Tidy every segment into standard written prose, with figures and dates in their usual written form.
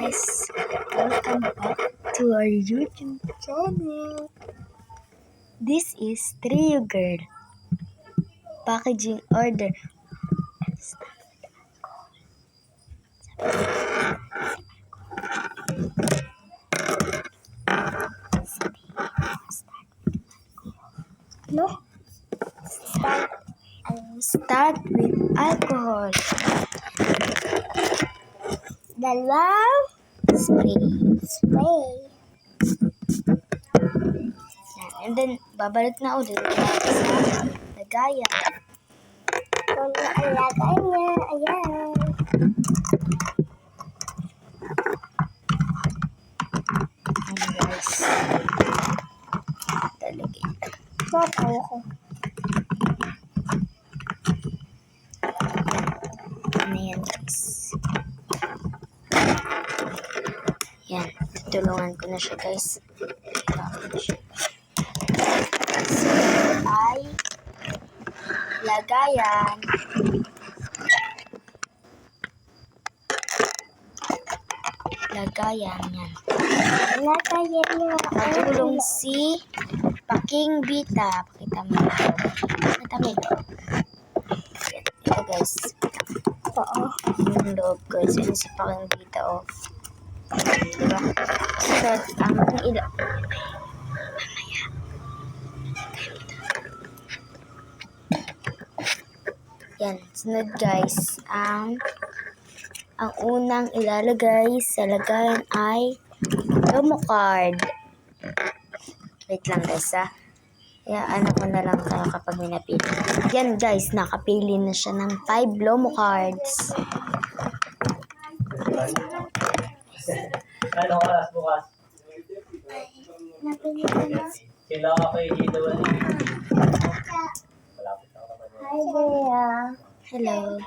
guys! Welcome back to our YouTube channel. This is Trio Girl. Packaging order. No? Start with alcohol. Dalawang spray. And then, babalot na ulit sa lagayan. Kung naalagay niya, ayan. Ayan guys. Talagay. Matawa ko. Ayan guys. Yan, tutulungan ko na siya guys. So, ay lagayan. Lagayan yan. Lagayan niya. Matulong si Paking Bita. Pakita mo. Pakita mo ito. Ito guys. Oo. Yung loob guys. Yan si Paking Bita. Oh. Diba? So, ang ilo. Mamaya. Yan. Sunod guys. Ang unang ilalagay sa lagayan ay promo card. Wait lang guys ha. Ano ko na lang tayo kapag may napili. Yan guys. Nakapili na siya ng 5 promo cards. Ano oras bukas? Napili ko na. Sila ka kay Hidawan. Malapit na ako naman. Hi there. Hello.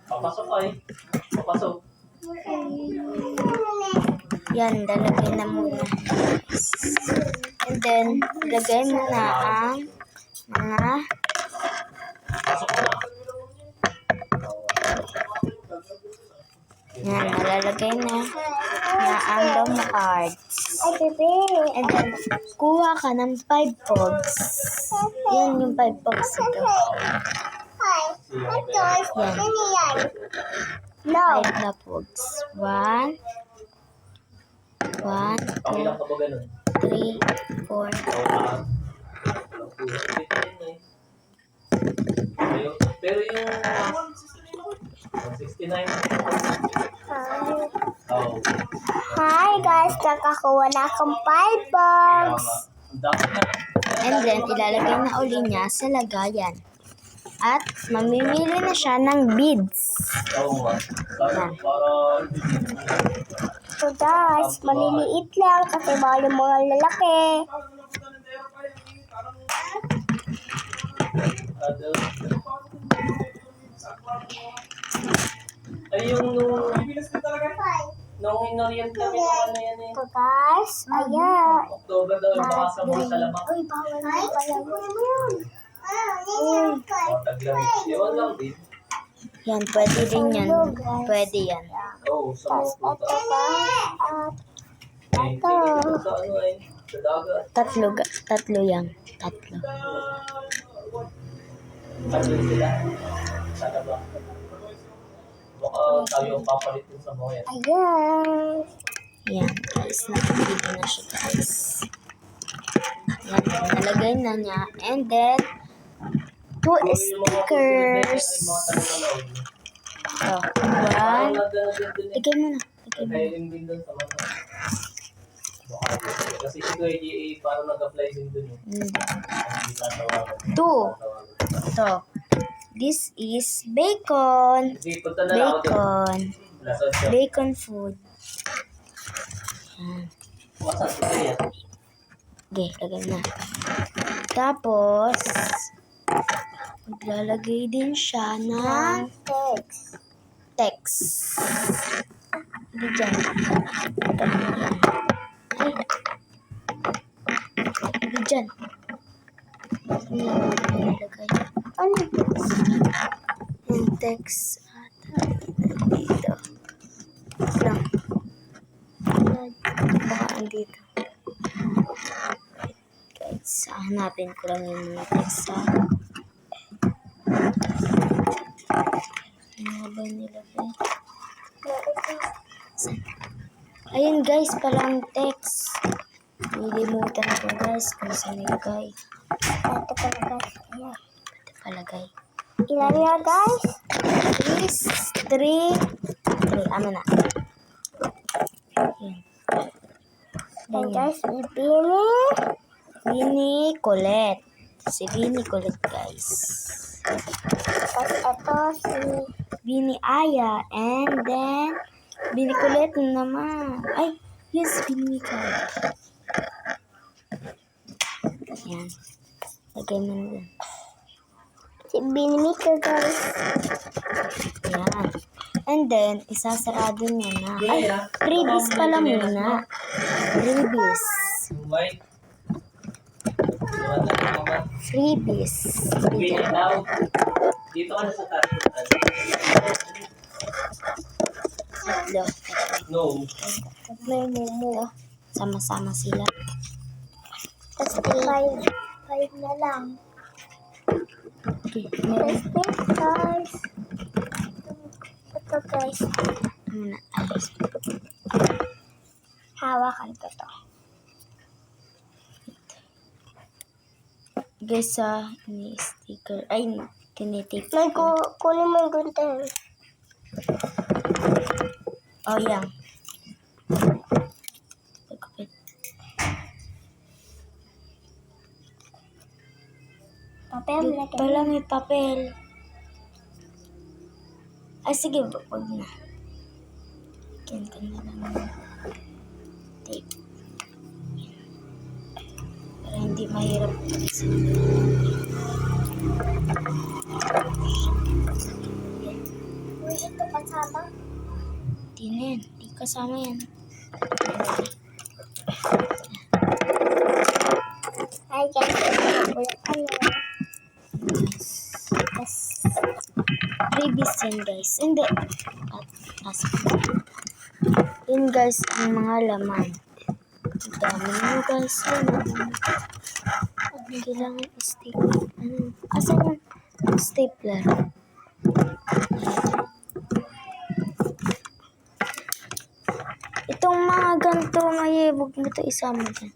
Papasok ka eh. Papasok. Yan, dalagay na muna. And then, lagay mo na ang mga Pasok ka na. yan, nalalagay na ang promo cards. And then, kuha ka ng 5 pogs. Yan yung 5 pogs ito. Yan. 5 na pogs. 1, 2, Pakilang ka ba ganun? 3, 4. Pero yung 169. Oh. Hi guys, nakakuha na akong 5 pogs. And then, ilalagay na uli niya sa lagayan. At mamimili na siya ng beads. Oo nga. So guys, maliliit lang kasi bawal yung mga lalaki. Ay, yung nung inorient kami ng ano yan eh. So guys, ayan. October daw, baka sa mga salamang. Uy, bawal na pala yun. Taglamig. Yun lang din. Yan, pwede din yan. Pwede yan. Oo, sa mga puta. Ito. Sa ano eh, sa dagat. Tatlo yan. Tatlo. Ano sila? Sana ba? Baka tayo ang papalitin sa mga yan. Ayan. Yan, guys. Nakapili na siya, guys. Yan, nalagay na niya. And then, 2 stickers. So, 1. Lagay mo na. Kaya din doon sa mga. Kasi si Kuya GA parang nag-apply din doon. Hindi tatawagan. 2. Ito. This is bacon. Sige, punta na lang ako doon. Bacon. Bacon food. Yan. Bukasan, punta yan. Okay, lagay na. Tapos, maglalagay din siya ng text. Hindi dyan. Ay. Hindi dyan. Nilagay. Ano? text dito. Wait lang. Baka andito. Guys, hanapin ko lang yung mga text ha. Ano ba nilagay? Ayun guys, palang text. Nilimutan ko guys kung saan nilagay. Ito pala guys. Ayan. Ito pala guys. Ilan nga guys? 3. Ano na? Ayan. Ayan guys, Vinnie Colette. Si Vinnie Colette guys. Tapos ito si Vinnie Aya. And then, Vinnie Colette naman. Ay, yes, Vinnie Colette. Ayan. Lagay mo na dun. si Binimika guys. Ayan. And then, isasarado niya na. Ay, freebies pala muna. Freebies. White. Wala na naman. Freebies. Pili daw. Dito ka na sa taas. Tatlo. No. May mumu. Sama-sama sila. Tapos 5 na lang. Okay. Meron. Tapos guys. Ito guys. Muna. Ayos. Hawakan ko to. Guys, ini sticker. Ay, tinitape. May kunin mo yung gunting. Oh, yan. Pagkapit. Papel lagay. Wala may papel. Ay, sige, wag na. Yan ka na lang. Tape. Para hindi mahirap. Uy, ito kasama. Di na yan. Di kasama yan. Ay guys, ulit ano. Yes. Freebies yan, guys. Hindi. Yun, guys, ang mga laman. Ang dami nyo, guys. Ang kailangan stapler. Asan yung stapler? Itong mga ganito, huwag mo ito isama dyan.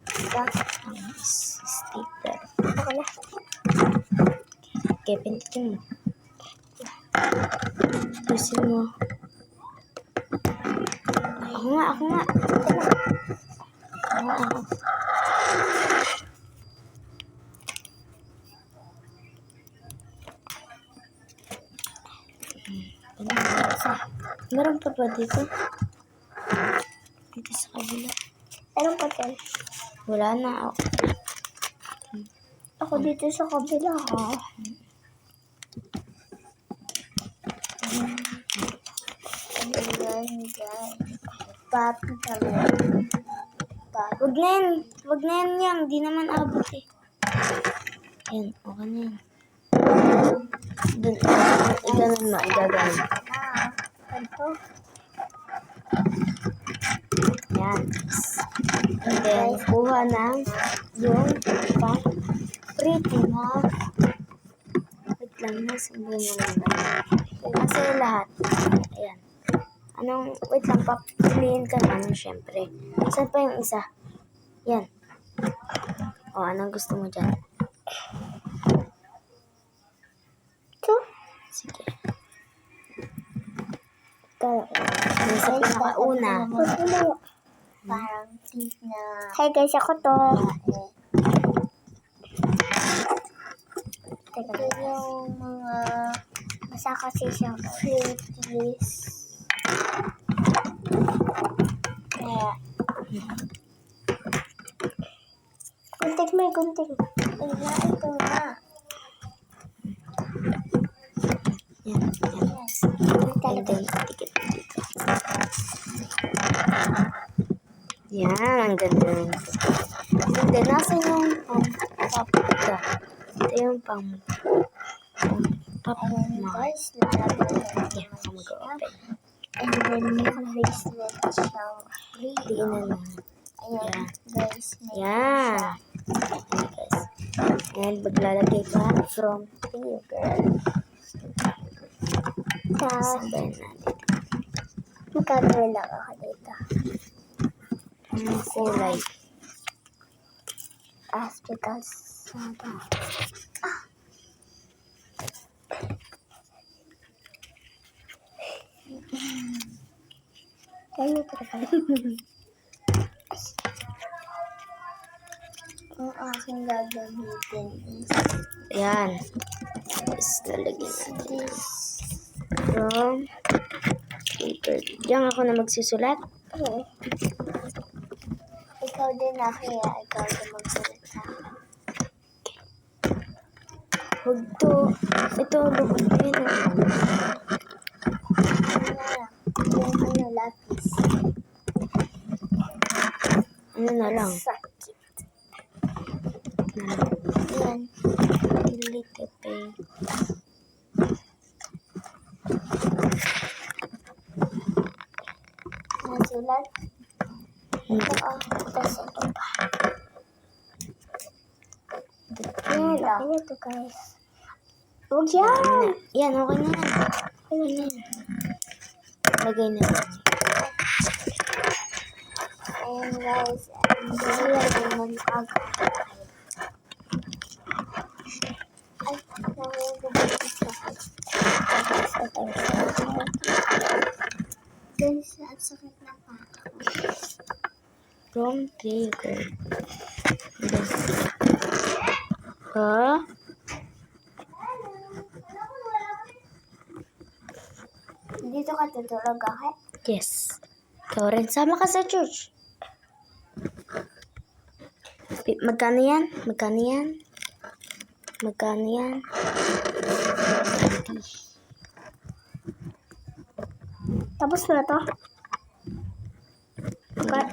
Ang stapler. Ako na. Okay, pindutin mo. Pusin mo. Ako nga. Ako. Meron pa ba dito? Dito sa kabila. Anong papel? Wala na. Ako dito sa kabila ha. Ayan guys. Papi kami. Wag na yan. Di naman abot eh. Yan. Okay na yan. Dun. Iganon mo. Igaganon. Ito. Yan. And then, kuha ng yung pretty na. Wait lang. Nasaan mo lang. Kasi lahat. Ayan. Wait lang. Papiliin ka naman, syempre. Saan pa yung isa? Yan. O, anong gusto mo dyan? Ito. Sige. Ito. Yung sa pinakauna. Parang please na. Hey guys, ako to. Ito yung mga basta kasi siyang please. Kaya gunting. Ito na. Yan. And then, tikit dito. Yan, ang ganda. And then, nasa yung pang-top ito. Ito yung Pop Ayan Mart. guys, lalagyan Yeah, naman ako siya. mag-open. And then yung bracelet siya. Diin na lang. Ayan guys, may Yan. siya. Ayan guys. And maglalagay ka from finger. Tapos, Sabayan natin. magkagawin lang ako dito. Ang kulay. As because, Kaya talaga. Ang aking gagamitin is Yan. Tapos lalagyan natin this. from paper. Diyan ako na magsusulat. Oo. Ikaw din na kaya ikaw din magsulat sa akin. Huwag to. Ito, lubog yun. Yung lapis. Ano na lang. Sakit. Ano? Yan. Delete the page. Nasulat. Hindi. Tapos ito pa. Yan. Okay na ito guys. Huwag yan. Yan, okay na yan. Okay na yan. Lagay na yan. Ayan guys. Nilagay mo agad. Ay, nahulog ito. Tapos ito. Guys, ang sakit na pa. From trigger. Ha? Dito ka tutulog, okay? Yes. Ikaw rin. Sama ka sa church. Magkano yan? Magkano yan? Magkano yan? Tapos na to. Cut.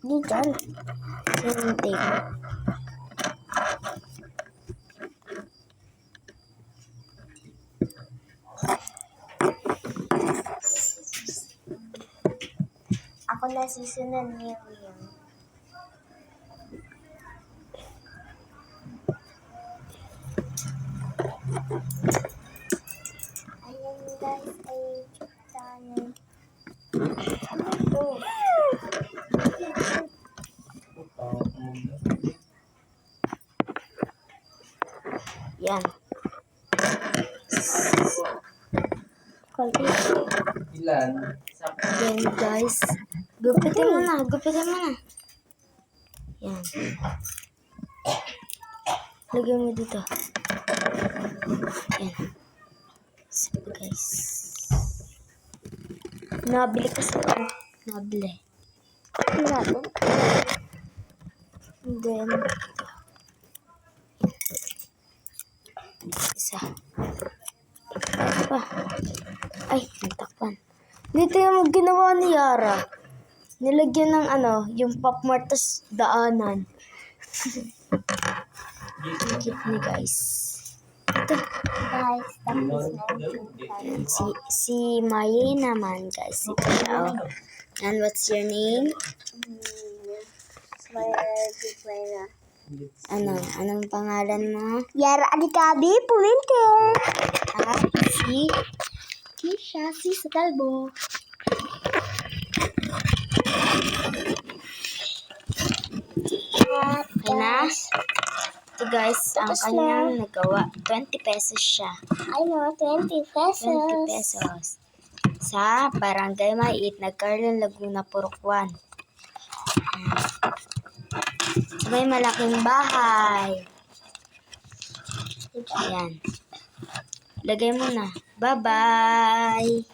Di dyan. Yung tape. Ako na susunod niyo yun. Ayan guys, ay YouTube channel. Ano to? Yan. Konti. Ilan? Yan guys. Gupitin mo na. Gupitin mo na. Yan. Lagyan mo dito. Yan. So guys. Nabili kasi ako. Nabili. Ano natin? And then, isa. Pa. Ay, natakpan. Dito yung ginawa ni Yara. Nilagyan ng ano, yung Pop Mart tas daanan. Cute ni guys. Ito. Guys, tapos na yung Ayan, si Maye naman guys. Ito siya. Oh. And what's your name? Smile. Ano? Anong pangalan mo? Yara Alikabi, Puwinter. At si Kisha, si Satalbo. Okay na? Ito guys, ang Tapos kanyang nagawa. 20 pesos siya. I know, 20 pesos. 20 pesos. Sa Barangay Mait, Nagcarlan, Laguna, Purokwan. Sa may malaking bahay. Ayan. Lagay mo na. Bye-bye!